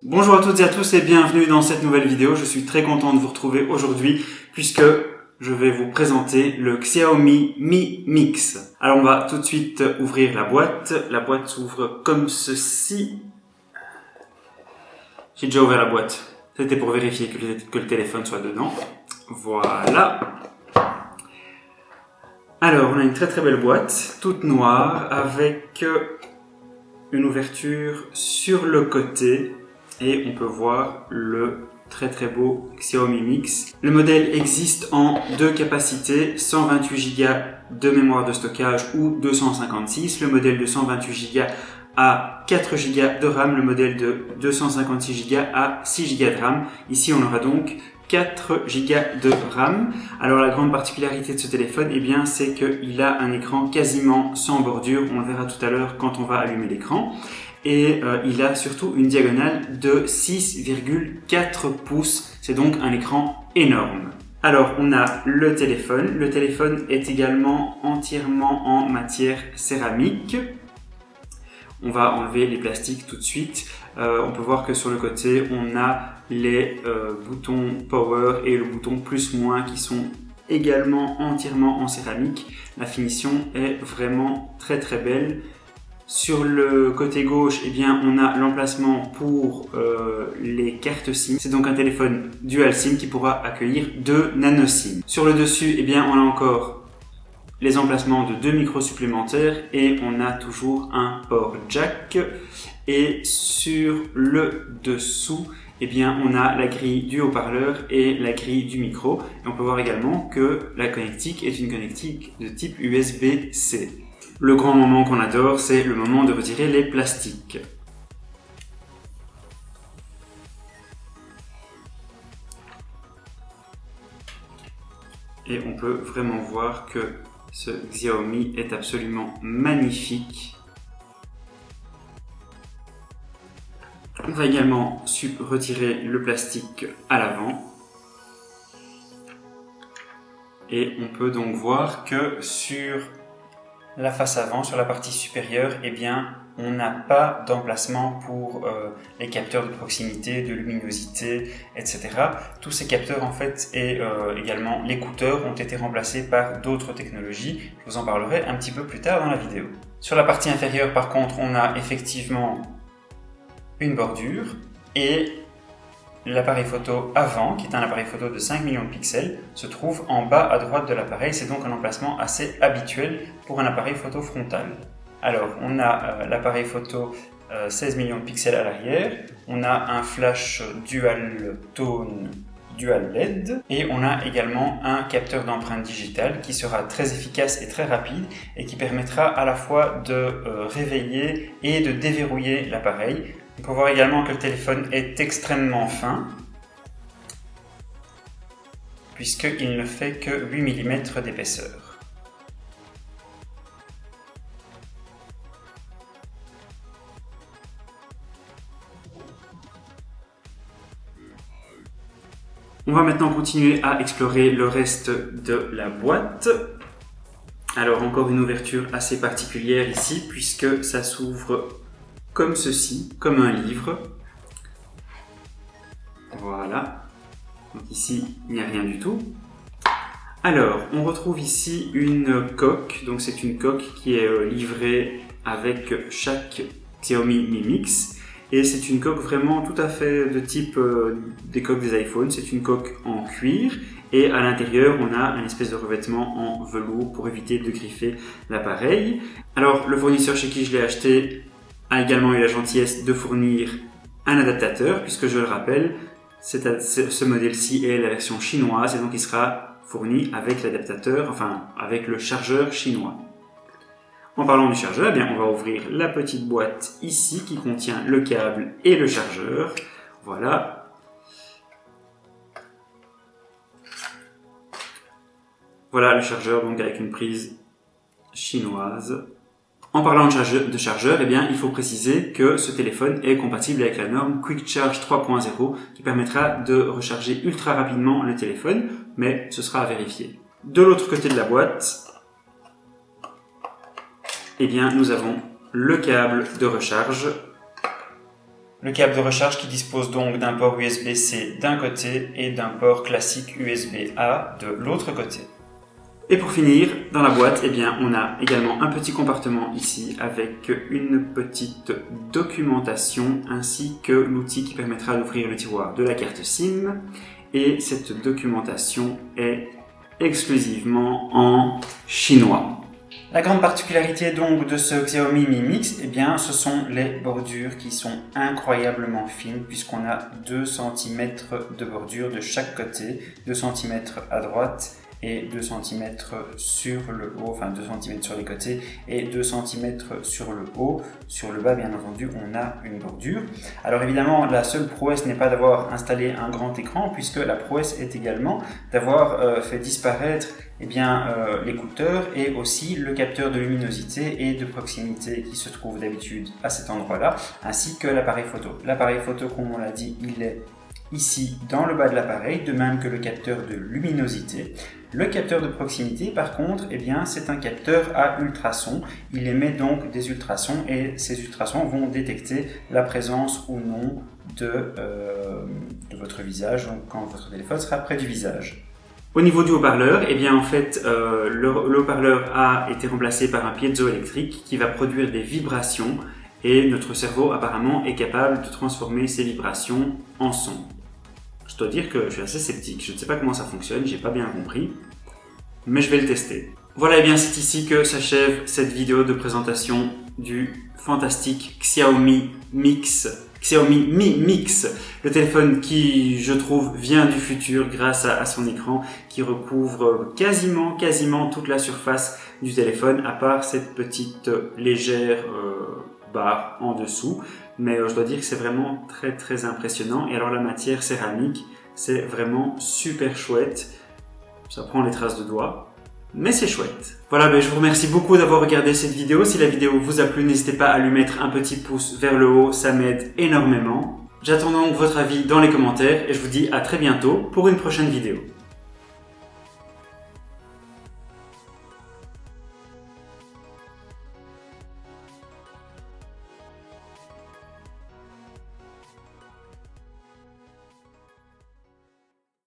Bonjour à toutes et à tous et bienvenue dans cette nouvelle vidéo. Je suis très content de vous retrouver aujourd'hui puisque je vais vous présenter le Xiaomi Mi Mix. Alors on va tout de suite ouvrir la boîte. La boîte s'ouvre comme ceci. J'ai déjà ouvert la boîte. C'était pour vérifier que le téléphone soit dedans. Voilà. Alors on a une très très belle boîte, toute noire, avec une ouverture sur le côté. Et on peut voir le très très beau Xiaomi Mix. Le modèle existe en deux capacités, 128 Go de mémoire de stockage ou 256. Le modèle de 128 Go a 4 Go de RAM, le modèle de 256 Go a 6 Go de RAM. Ici on aura donc 4 Go de RAM. Alors la grande particularité de ce téléphone, eh bien, c'est qu'il a un écran quasiment sans bordure. On le verra tout à l'heure quand on va allumer l'écran. Et il a surtout une diagonale de 6,4 pouces. C'est donc un écran énorme. Alors, on a le téléphone. Le téléphone est également entièrement en matière céramique. On va enlever les plastiques tout de suite. On peut voir que sur le côté, on a les boutons Power et le bouton plus-moins qui sont également entièrement en céramique. La finition est vraiment très très belle. Sur le côté gauche, eh bien, on a l'emplacement pour les cartes SIM. C'est donc un téléphone dual SIM qui pourra accueillir 2 nano SIM. Sur le dessus, eh bien, on a encore les emplacements de 2 micros supplémentaires et on a toujours un port jack. Et sur le dessous, eh bien, on a la grille du haut-parleur et la grille du micro. Et on peut voir également que la connectique est une connectique de type USB-C. Le grand moment qu'on adore, c'est le moment de retirer les plastiques. Et on peut vraiment voir que ce Xiaomi est absolument magnifique. On va également retirer le plastique à l'avant. Et on peut donc voir que sur la face avant, sur la partie supérieure, eh bien, on n'a pas d'emplacement pour les capteurs de proximité, de luminosité, etc. Tous ces capteurs, en fait, et également l'écouteur ont été remplacés par d'autres technologies. Je vous en parlerai un petit peu plus tard dans la vidéo. Sur la partie inférieure, par contre, on a effectivement une bordure et l'appareil photo avant, qui est un appareil photo de 5 millions de pixels, se trouve en bas à droite de l'appareil. C'est donc un emplacement assez habituel pour un appareil photo frontal. Alors, on a l'appareil photo 16 millions de pixels à l'arrière, on a un flash dual tone, dual LED, et on a également un capteur d'empreinte digitale qui sera très efficace et très rapide et qui permettra à la fois de réveiller et de déverrouiller l'appareil. On peut voir également que le téléphone est extrêmement fin, puisqu'il ne fait que 8 mm d'épaisseur. On va maintenant continuer à explorer le reste de la boîte. Alors encore une ouverture assez particulière ici, puisque ça s'ouvre comme ceci, comme un livre. Voilà. Donc ici, il n'y a rien du tout. Alors, on retrouve ici une coque. Donc c'est une coque qui est livrée avec chaque Xiaomi Mi Mix. Et c'est une coque vraiment tout à fait de type des coques des iPhones. C'est une coque en cuir. Et à l'intérieur, on a un espèce de revêtement en velours pour éviter de griffer l'appareil. Alors, le fournisseur chez qui je l'ai acheté a également eu la gentillesse de fournir un adaptateur, puisque je le rappelle, ce modèle-ci est la version chinoise et donc il sera fourni avec l'adaptateur, enfin avec le chargeur chinois. En parlant du chargeur, eh bien, on va ouvrir la petite boîte ici qui contient le câble et le chargeur. Voilà. Voilà le chargeur donc avec une prise chinoise. En parlant de chargeur, eh bien, il faut préciser que ce téléphone est compatible avec la norme Quick Charge 3.0 qui permettra de recharger ultra rapidement le téléphone, mais ce sera à vérifier. De l'autre côté de la boîte, eh bien, nous avons le câble de recharge. Le câble de recharge qui dispose donc d'un port USB-C d'un côté et d'un port classique USB-A de l'autre côté. Et pour finir, dans la boîte, eh bien, on a également un petit compartiment ici avec une petite documentation ainsi que l'outil qui permettra d'ouvrir le tiroir de la carte SIM. Et cette documentation est exclusivement en chinois. La grande particularité donc de ce Xiaomi Mi Mix, eh bien, ce sont les bordures qui sont incroyablement fines puisqu'on a 2 cm de bordure de chaque côté, 2 cm à droite et 2 cm sur le haut, enfin 2 cm sur les côtés et 2 cm sur le haut. Sur le bas, bien entendu, on a une bordure. Alors évidemment, la seule prouesse n'est pas d'avoir installé un grand écran, puisque la prouesse est également d'avoir fait disparaître l'écouteur et aussi le capteur de luminosité et de proximité qui se trouve d'habitude à cet endroit-là, ainsi que l'appareil photo. L'appareil photo, comme on l'a dit, il est ici dans le bas de l'appareil, de même que le capteur de luminosité. Le capteur de proximité, par contre, eh bien, c'est un capteur à ultrasons. Il émet donc des ultrasons et ces ultrasons vont détecter la présence ou non de votre visage, donc quand votre téléphone sera près du visage. Au niveau du haut-parleur, eh bien en fait, le haut-parleur a été remplacé par un piézoélectrique qui va produire des vibrations et notre cerveau apparemment est capable de transformer ces vibrations en son. Je dois dire que je suis assez sceptique, je ne sais pas comment ça fonctionne, j'ai pas bien compris, mais je vais le tester. Voilà, et bien c'est ici que s'achève cette vidéo de présentation du fantastique Xiaomi Mi Mix, le téléphone qui, je trouve, vient du futur grâce à son écran qui recouvre quasiment toute la surface du téléphone, à part cette petite légère barre en dessous. Mais je dois dire que c'est vraiment très impressionnant. Et alors la matière céramique, c'est vraiment super chouette. Ça prend les traces de doigts, mais c'est chouette. Voilà, je vous remercie beaucoup d'avoir regardé cette vidéo. Si la vidéo vous a plu, n'hésitez pas à lui mettre un petit pouce vers le haut, ça m'aide énormément. J'attends donc votre avis dans les commentaires et je vous dis à très bientôt pour une prochaine vidéo.